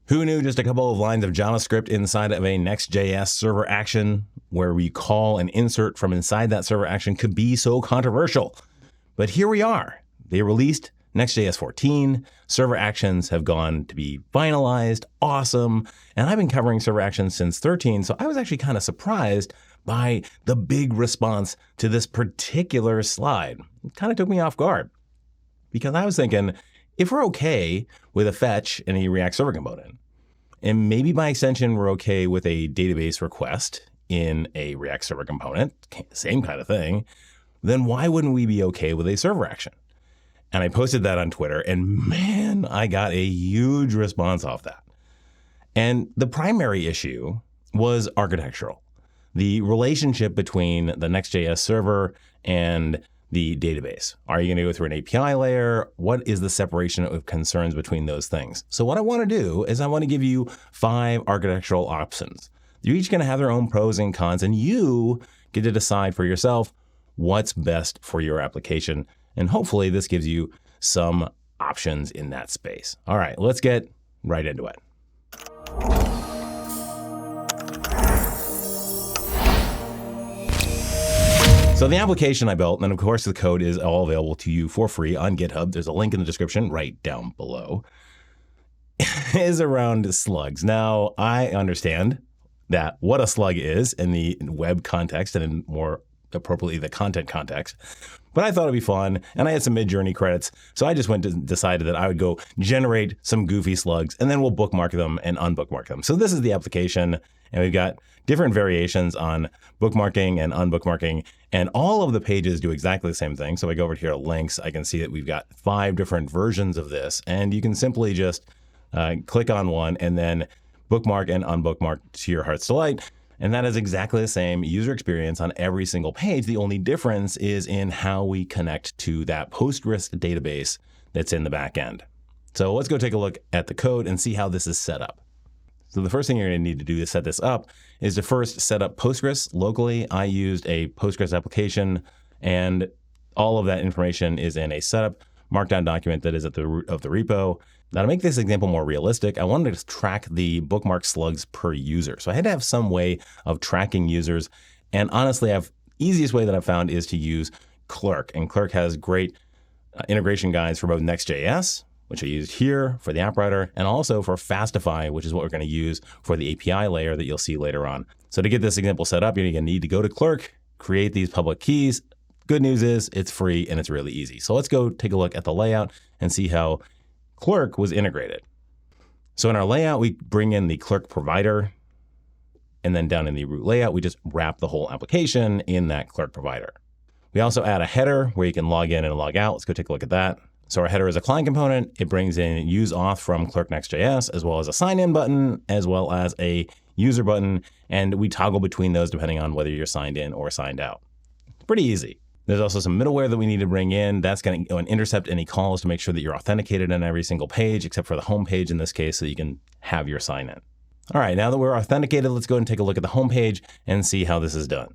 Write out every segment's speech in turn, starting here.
Who knew just a couple of lines of JavaScript inside of a Next.js server action where we call and insert from inside that server action could be so controversial? But here we are. They released Next.js 14. Server actions have gone to be finalized. Awesome. And I've been covering server actions since 13, so I was actually kind of surprised by the big response to this particular slide. It kind of took me off guard because I was thinking, if we're okay with a fetch in a React server component, and maybe by extension, we're okay with a database request in a React server component, same kind of thing, then why wouldn't we be okay with a server action? And I posted that on Twitter, and man, I got a huge response off that. And the primary issue was architectural. The relationship between the Next.js server and the database. Are you going to go through an API layer? What is the separation of concerns between those things? So what I want to do is I want to give you 5 architectural options. You're each going to have their own pros and cons, and you get to decide for yourself what's best for your application. And hopefully this gives you some options in that space. All right, let's get right into it. So the application I built, and of course the code is all available to you for free on GitHub. There's a link in the description right down below, is around slugs. Now, I understand that what a slug is in the web context and in more appropriately the content context, but I thought it'd be fun, and I had some Mid-Journey credits, so I just decided that I would go generate some goofy slugs, and then we'll bookmark them and unbookmark them. So this is the application, and we've got different variations on bookmarking and unbookmarking, and all of the pages do exactly the same thing. So I go over here to links, I can see that we've got 5 different versions of this, and you can simply just click on one and then bookmark and unbookmark to your heart's delight. And that is exactly the same user experience on every single page. The only difference is in how we connect to that Postgres database that's in the back end. So let's go take a look at the code and see how this is set up. So the first thing you're going to need to do to set this up is to first set up Postgres locally. I used a Postgres application, and all of that information is in a setup markdown document that is at the root of the repo. Now, to make this example more realistic, I wanted to track the bookmark slugs per user. So I had to have some way of tracking users. And honestly, easiest way that I've found is to use Clerk. And Clerk has great integration guides for both Next.js, which I used here for the app writer, and also for Fastify, which is what we're going to use for the API layer that you'll see later on. So to get this example set up, you're going to need to go to Clerk, create these public keys. Good news is it's free and it's really easy. So let's go take a look at the layout and see how Clerk was integrated. So in our layout, we bring in the Clerk provider, and then down in the root layout, we just wrap the whole application in that Clerk provider. We also add a header where you can log in and log out. Let's go take a look at that. So our header is a client component. It brings in use auth from Clerk Next.js, as well as a sign in button, as well as a user button. And we toggle between those depending on whether you're signed in or signed out. It's pretty easy. There's also some middleware that we need to bring in. That's going to go and intercept any calls to make sure that you're authenticated on every single page, except for the home page in this case, so you can have your sign in. All right, now that we're authenticated, let's go and take a look at the home page and see how this is done.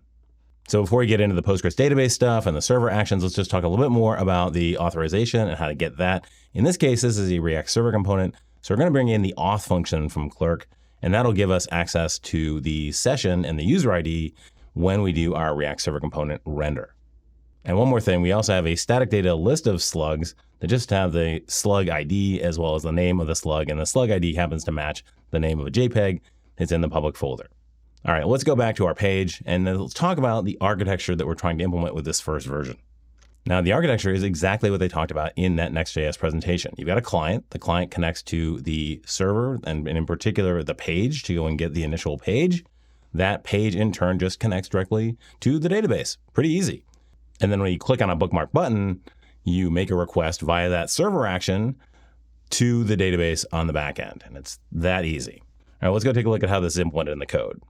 So before we get into the Postgres database stuff and the server actions, let's just talk a little bit more about the authorization and how to get that. In this case, this is a React server component. So we're going to bring in the auth function from Clerk, and that'll give us access to the session and the user ID when we do our React server component render. And one more thing, we also have a static data list of slugs that just have the slug ID as well as the name of the slug, and the slug ID happens to match the name of a JPEG that's in the public folder. All right, let's go back to our page and then let's talk about the architecture that we're trying to implement with this first version. Now, the architecture is exactly what they talked about in that Next.js presentation. You've got a client. The client connects to the server, and in particular, the page to go and get the initial page. That page, in turn, just connects directly to the database. Pretty easy. And then when you click on a bookmark button, you make a request via that server action to the database on the back end. And it's that easy. All right, let's go take a look at how this is implemented in the code.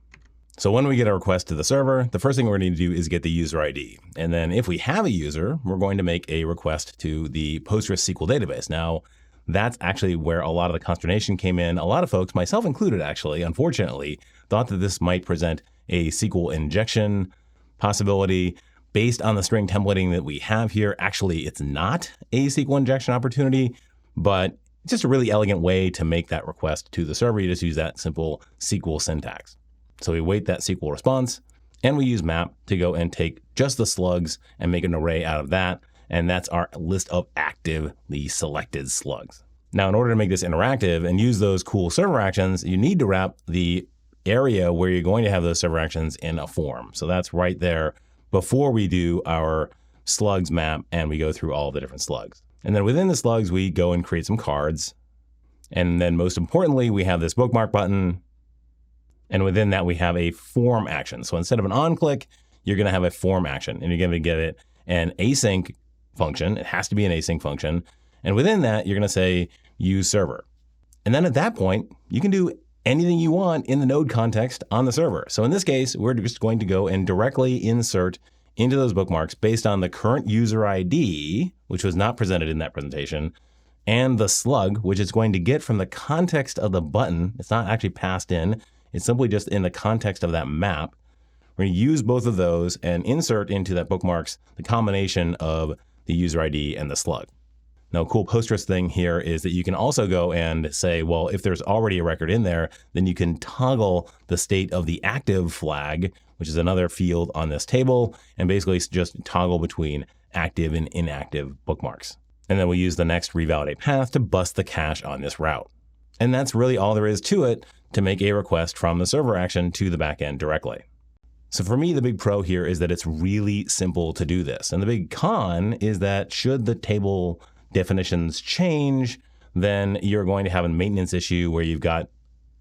So when we get a request to the server, the first thing we're going to do is get the user ID. And then if we have a user, we're going to make a request to the Postgres SQL database. Now, that's actually where a lot of the consternation came in. A lot of folks, myself included actually, unfortunately, thought that this might present a SQL injection possibility. Based on the string templating that we have here, actually, it's not a SQL injection opportunity, but It's just a really elegant way to make that request to the server. You just use that simple SQL syntax. So we wait that SQL response, and we use map to go and take just the slugs and make an array out of that. And that's our list of actively selected slugs. Now, in order to make this interactive and use those cool server actions, you need to wrap the area where you're going to have those server actions in a form. So that's right there before we do our slugs map and we go through all the different slugs. And then within the slugs, we go and create some cards. And then most importantly, we have this bookmark button. And within that, we have a form action. So instead of an on click, you're going to have a form action, and you're going to get it an async function. It has to be an async function. And within that, you're going to say use server. And then at that point, you can do anything you want in the node context on the server. So in this case, we're just going to go and directly insert into those bookmarks based on the current user ID, which was not presented in that presentation, and the slug, which it's going to get from the context of the button. It's not actually passed in. It's simply just in the context of that map. We're going to use both of those and insert into that bookmarks the combination of the user ID and the slug. Now, a cool Postgres thing here is that you can also go and say, well, if there's already a record in there, then you can toggle the state of the active flag, which is another field on this table, and basically just toggle between active and inactive bookmarks. And then we use the next revalidate path to bust the cache on this route. And that's really all there is to it to make a request from the server action to the backend directly. So for me, the big pro here is that it's really simple to do this. And the big con is that should the table definitions change, then you're going to have a maintenance issue where you've got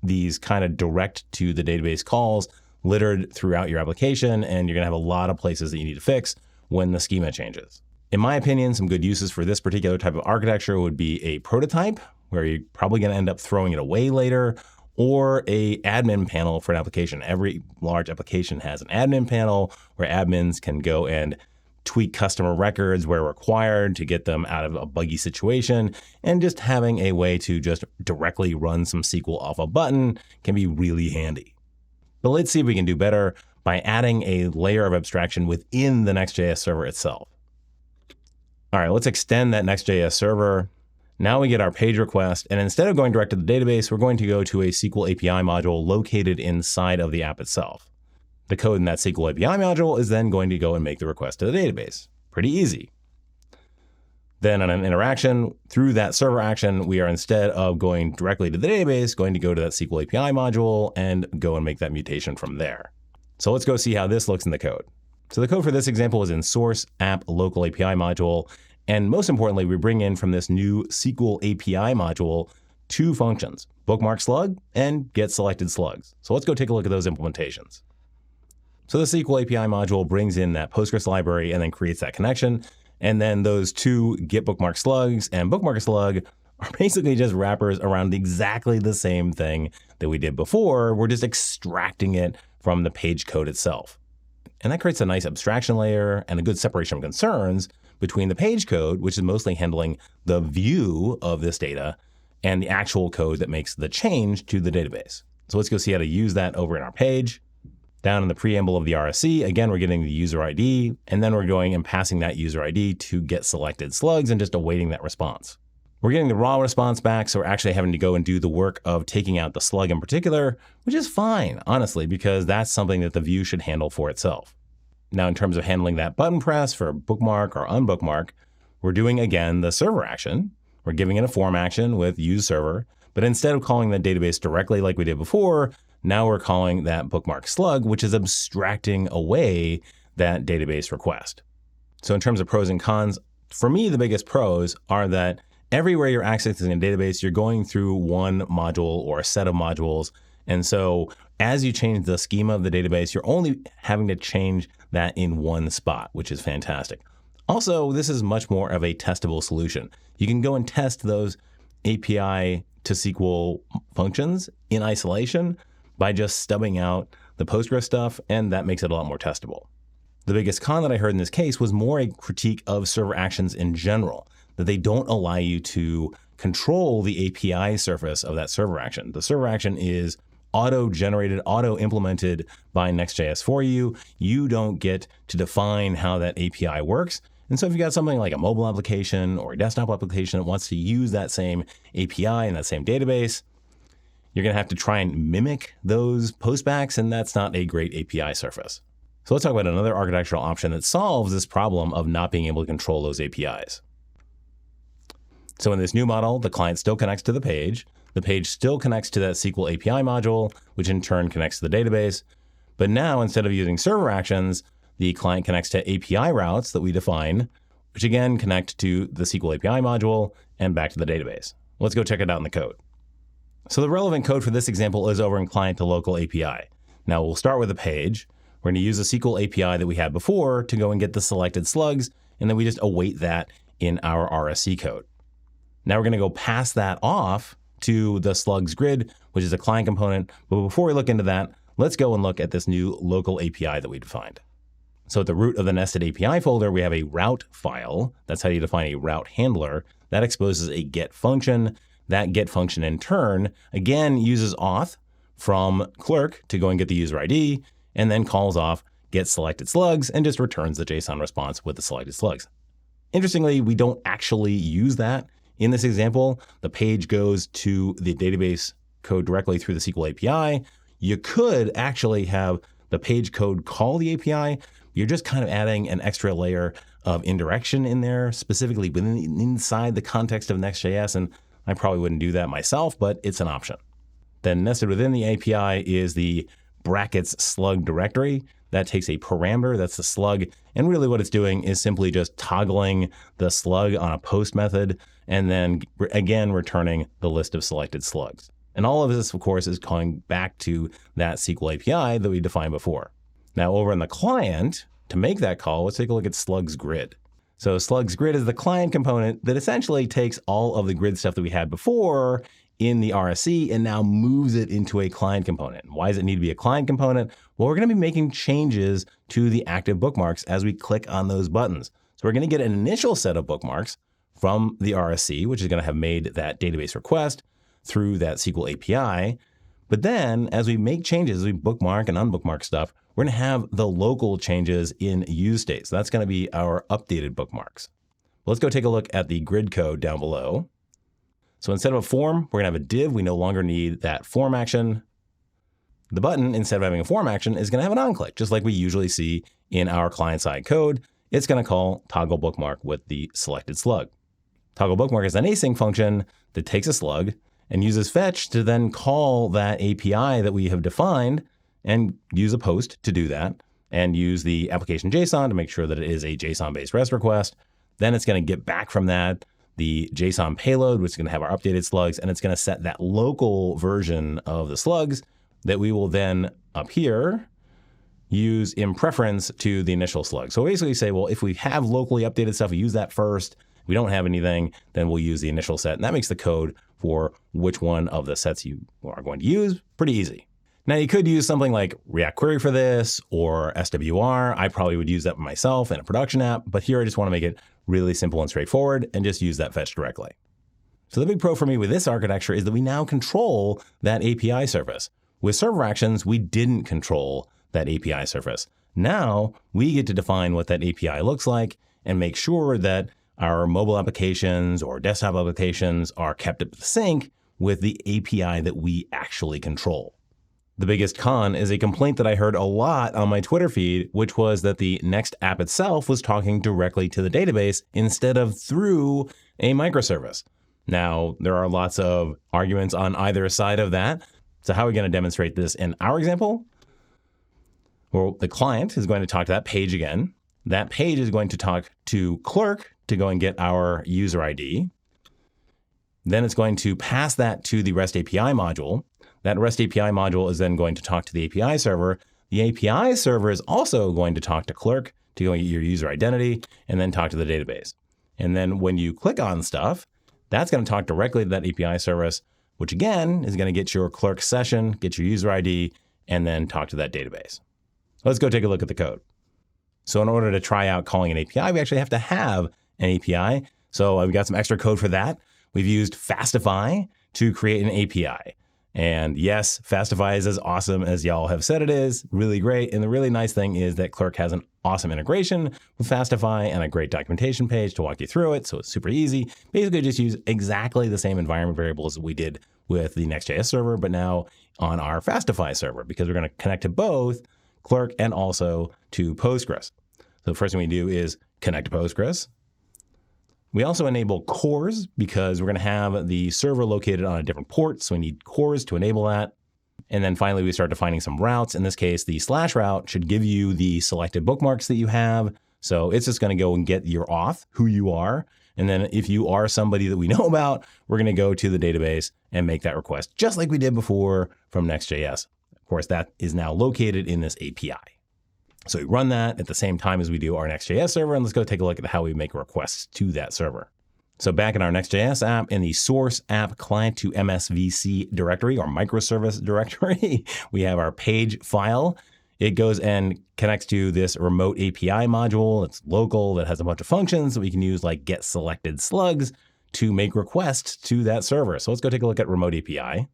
these kind of direct to the database calls littered throughout your application, and you're going to have a lot of places that you need to fix when the schema changes. In my opinion, some good uses for this particular type of architecture would be a prototype, where you're probably going to end up throwing it away later, or a admin panel for an application. Every large application has an admin panel where admins can go and tweak customer records where required to get them out of a buggy situation, and just having a way to just directly run some SQL off a button can be really handy. But let's see if we can do better by adding a layer of abstraction within the Next.js server itself. All right, let's extend that Next.js server. Now we get our page request, and instead of going direct to the database, we're going to go to a SQL API module located inside of the app itself. The code in that SQL API module is then going to go and make the request to the database. Pretty easy. Then on an interaction through that server action, we are, instead of going directly to the database, going to go to that SQL API module and go and make that mutation from there. So let's go see how this looks in the code. So the code for this example is in source app local API module. And most importantly, we bring in from this new SQL API module two functions, bookmark slug and get selected slugs. So let's go take a look at those implementations. So the SQL API module brings in that Postgres library and then creates that connection. And then those two get bookmark slugs and bookmark slug are basically just wrappers around exactly the same thing that we did before. We're just extracting it from the page code itself. And that creates a nice abstraction layer and a good separation of concerns between the page code, which is mostly handling the view of this data, and the actual code that makes the change to the database. So let's go see how to use that over in our page. Down in the preamble of the RSC, again, we're getting the user ID, and then we're going and passing that user ID to get selected slugs and just awaiting that response. We're getting the raw response back, so we're actually having to go and do the work of taking out the slug in particular, which is fine, honestly, because that's something that the view should handle for itself. Now, in terms of handling that button press for bookmark or unbookmark, we're doing, again, the server action. We're giving it a form action with use server, but instead of calling the database directly like we did before, now we're calling that bookmark slug, which is abstracting away that database request. So in terms of pros and cons, for me, the biggest pros are that everywhere you're accessing a database, you're going through one module or a set of modules. And so as you change the schema of the database, you're only having to change that in one spot, which is fantastic. Also, this is much more of a testable solution. You can go and test those API to SQL functions in isolation by just stubbing out the Postgres stuff, and that makes it a lot more testable. The biggest con that I heard in this case was more a critique of server actions in general, that they don't allow you to control the API surface of that server action. The server action is auto-generated, auto-implemented by Next.js for you. You don't get to define how that API works. And so if you've got something like a mobile application or a desktop application that wants to use that same API and that same database, you're going to have to try and mimic those postbacks, and that's not a great API surface. So let's talk about another architectural option that solves this problem of not being able to control those APIs. So in this new model, the client still connects to the page still connects to that SQL API module, which in turn connects to the database. But now, instead of using server actions, the client connects to API routes that we define, which again connect to the SQL API module and back to the database. Let's go check it out in the code. So the relevant code for this example is over in client to local API. Now we'll start with a page. We're going to use the SQL API that we had before to go and get the selected slugs, and then we just await that in our RSC code. Now we're going to go pass that off to the slugs grid, which is a client component. But before we look into that, let's go and look at this new local API that we defined. So at the root of the nested API folder, we have a route file. That's how you define a route handler. That exposes a get function. That get function in turn, again, uses auth from Clerk to go and get the user ID, and then calls off get selected slugs and just returns the JSON response with the selected slugs. Interestingly, we don't actually use that. In this example, the page goes to the database code directly through the SQL API. You could actually have the page code call the API. You're just kind of adding an extra layer of indirection in there, specifically inside the context of Next.js, and I probably wouldn't do that myself, but it's an option. Then nested within the API is the brackets slug directory. That takes a parameter, that's the slug, and really what it's doing is simply just toggling the slug on a post method, and then again returning the list of selected slugs. And all of this, of course, is calling back to that SQL API that we defined before. Now over in the client, to make that call, let's take a look at slugs grid. So slugs grid is the client component that essentially takes all of the grid stuff that we had before in the RSC and now moves it into a client component. Why does it need to be a client component? Well, we're going to be making changes to the active bookmarks as we click on those buttons. So we're going to get an initial set of bookmarks from the RSC, which is going to have made that database request through that SQL API. But then as we make changes, as we bookmark and unbookmark stuff, we're going to have the local changes in use state. So that's going to be our updated bookmarks. Let's go take a look at the grid code down below. So instead of a form, we're going to have a div. We no longer need that form action. The button, instead of having a form action, is going to have an onClick, just like we usually see in our client-side code. It's going to call toggle bookmark with the selected slug. Toggle bookmark is an async function that takes a slug and uses fetch to then call that API that we have defined and use a post to do that and use the application JSON to make sure that it is a JSON-based REST request. Then it's going to get back from that the JSON payload, which is going to have our updated slugs, and it's going to set that local version of the slugs that we will then up here use in preference to the initial slug. So basically say, well, if we have locally updated stuff, we use that first. If we don't have anything, then we'll use the initial set. And that makes the code for which one of the sets you are going to use pretty easy. Now you could use something like React Query for this or SWR. I probably would use that myself in a production app, but here I just want to make it really simple and straightforward and just use that fetch directly. So the big pro for me with this architecture is that we now control that API surface. With server actions, we didn't control that API surface. Now we get to define what that API looks like and make sure that our mobile applications or desktop applications are kept up to sync with the API that we actually control. The biggest con is a complaint that I heard a lot on my Twitter feed, which was that the Next app itself was talking directly to the database instead of through a microservice. Now, there are lots of arguments on either side of that. So how are we going to demonstrate this in our example? Well, the client is going to talk to that page again. That page is going to talk to Clerk to go and get our user ID. Then it's going to pass that to the REST API module. That REST API module is then going to talk to the API server. The API server is also going to talk to Clerk to go get your user identity and then talk to the database. And then when you click on stuff, that's going to talk directly to that API service, which again is going to get your Clerk session, get your user ID, and then talk to that database. Let's go take a look at the code. So in order to try out calling an API, we actually have to have an API. So we've got some extra code for that. We've used Fastify to create an API. And yes, Fastify is as awesome as y'all have said it is. Really great. And the really nice thing is that Clerk has an awesome integration with Fastify and a great documentation page to walk you through it. So it's super easy. Basically just use exactly the same environment variables that we did with the Next.js server, but now on our Fastify server, because we're going to connect to both Clerk and also to Postgres. So the first thing we do is connect to Postgres. We also enable cores because we're going to have the server located on a different port. So we need cores to enable that. And then finally, we start defining some routes. In this case, the / route should give you the selected bookmarks that you have. So it's just going to go and get your auth, who you are. And then if you are somebody that we know about, we're going to go to the database and make that request, just like we did before from Next.js. Of course, that is now located in this API. So we run that at the same time as we do our Next.js server, and let's go take a look at how we make requests to that server. So back in our Next.js app, in the source app client to MSVC directory or microservice directory, we have our page file. It goes and connects to this remote API module. It's local, that has a bunch of functions that we can use like get selected slugs to make requests to that server. So let's go take a look at remote API.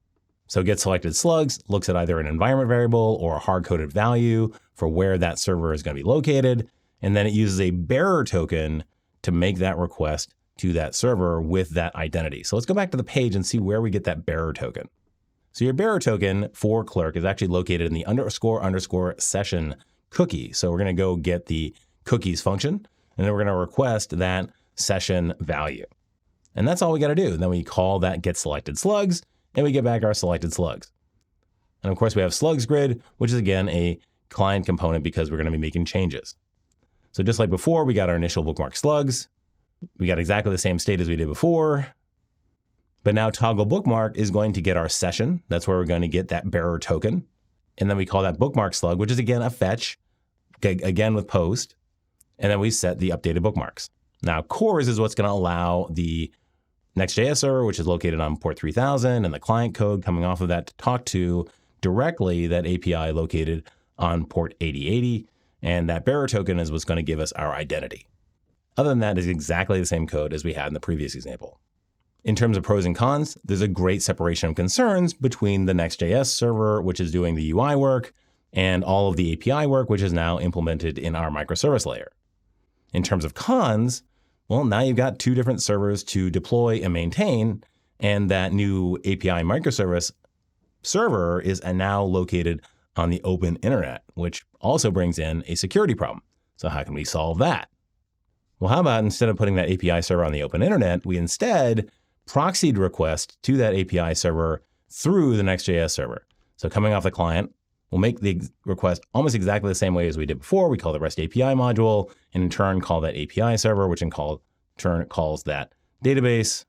So get selected slugs looks at either an environment variable or a hard-coded value for where that server is going to be located. And then it uses a bearer token to make that request to that server with that identity. So let's go back to the page and see where we get that bearer token. So your bearer token for Clerk is actually located in the __ session cookie. So we're going to go get the cookies function, and then we're going to request that session value. And that's all we got to do. And then we call that get selected slugs, and we get back our selected slugs. And of course, we have slugs grid, which is again a client component because we're going to be making changes. So just like before, we got our initial bookmark slugs. We got exactly the same state as we did before. But now toggle bookmark is going to get our session. That's where we're going to get that bearer token. And then we call that bookmark slug, which is again a fetch, again with post. And then we set the updated bookmarks. Now cores is what's going to allow the Next.js server, which is located on port 3000, and the client code coming off of that to talk to directly that API located on port 8080. And that bearer token is what's going to give us our identity. Other than that, it's exactly the same code as we had in the previous example. In terms of pros and cons, there's a great separation of concerns between the Next.js server, which is doing the UI work, and all of the API work, which is now implemented in our microservice layer. In terms of cons, well, now you've got two different servers to deploy and maintain, and that new API microservice server is now located on the open internet, which also brings in a security problem. So how can we solve that? Well, how about instead of putting that API server on the open internet, we instead proxied request to that API server through the Next.js server. So coming off the client, we'll make the request almost exactly the same way as we did before. We call the REST API module, and in turn call that API server, which in turn calls that database.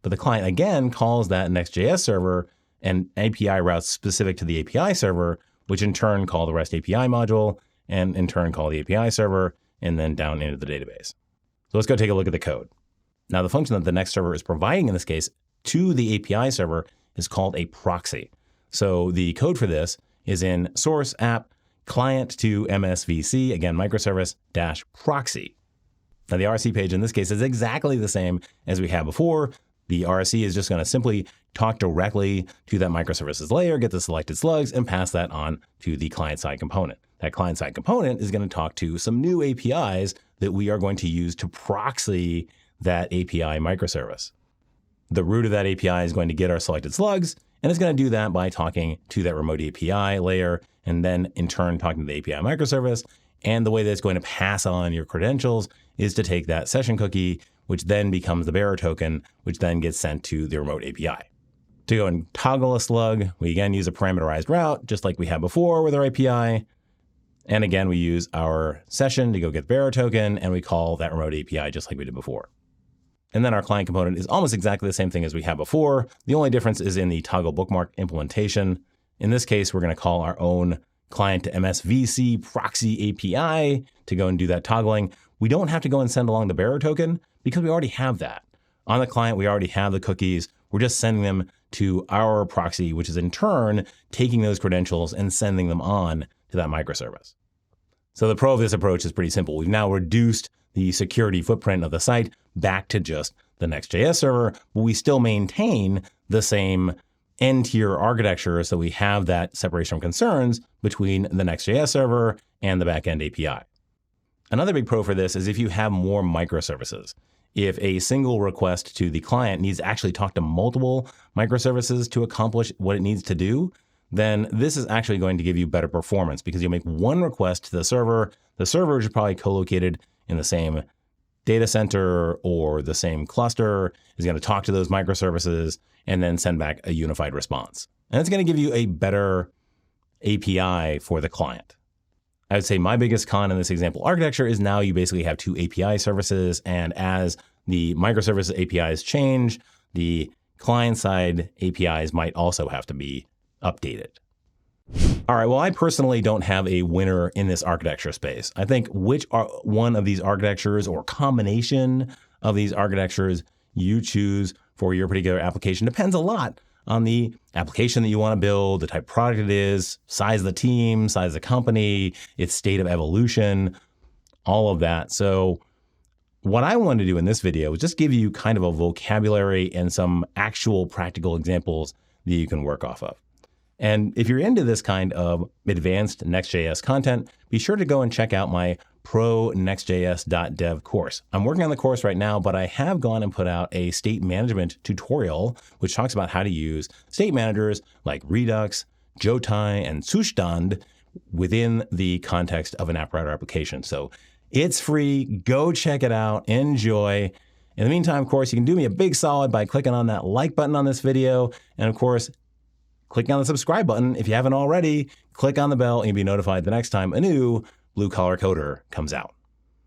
But the client again calls that Next.js server and API routes specific to the API server, which in turn call the REST API module, and in turn call the API server, and then down into the database. So let's go take a look at the code. Now, the function that the Next server is providing in this case to the API server is called a proxy. So the code for this is in source app client to MSVC, again, microservice -proxy. Now, the RC page in this case is exactly the same as we had before. The RC is just going to simply talk directly to that microservices layer, get the selected slugs, and pass that on to the client-side component. That client-side component is going to talk to some new APIs that we are going to use to proxy that API microservice. The root of that API is going to get our selected slugs, and it's going to do that by talking to that remote API layer, and then in turn talking to the API microservice. And the way that it's going to pass on your credentials is to take that session cookie, which then becomes the bearer token, which then gets sent to the remote API. To go and toggle a slug, we again use a parameterized route, just like we had before with our API. And again, we use our session to go get bearer token, and we call that remote API just like we did before. And then our client component is almost exactly the same thing as we had before. The only difference is in the toggle bookmark implementation. In this case, we're going to call our own client to MSVC proxy API to go and do that toggling. We don't have to go and send along the bearer token because we already have that. On the client, we already have the cookies. We're just sending them to our proxy, which is in turn taking those credentials and sending them on to that microservice. So the pro of this approach is pretty simple. We've now reduced the security footprint of the site back to just the Next.js server, but we still maintain the same n-tier architecture so we have that separation of concerns between the Next.js server and the backend API. Another big pro for this is if you have more microservices. If a single request to the client needs to actually talk to multiple microservices to accomplish what it needs to do, then this is actually going to give you better performance because you'll make one request to the server. The server is probably co-located in the same data center or the same cluster, is going to talk to those microservices and then send back a unified response. And it's going to give you a better API for the client. I would say my biggest con in this example architecture is now you basically have two API services, and as the microservice APIs change, the client-side APIs might also have to be updated. All right, well, I personally don't have a winner in this architecture space. I think which one of these architectures or combination of these architectures you choose for your particular application depends a lot on the application that you want to build, the type of product it is, size of the team, size of the company, its state of evolution, all of that. So what I wanted to do in this video was just give you kind of a vocabulary and some actual practical examples that you can work off of. And if you're into this kind of advanced Next.js content, be sure to go and check out my Pro Next.js.dev course. I'm working on the course right now, but I have gone and put out a state management tutorial, which talks about how to use state managers like Redux, Jotai, and Zustand within the context of an app router application. So it's free. Go check it out. Enjoy. In the meantime, of course, you can do me a big solid by clicking on that like button on this video. And of course, clicking on the subscribe button. If you haven't already, click on the bell and you'll be notified the next time a new Blue Collar Coder comes out.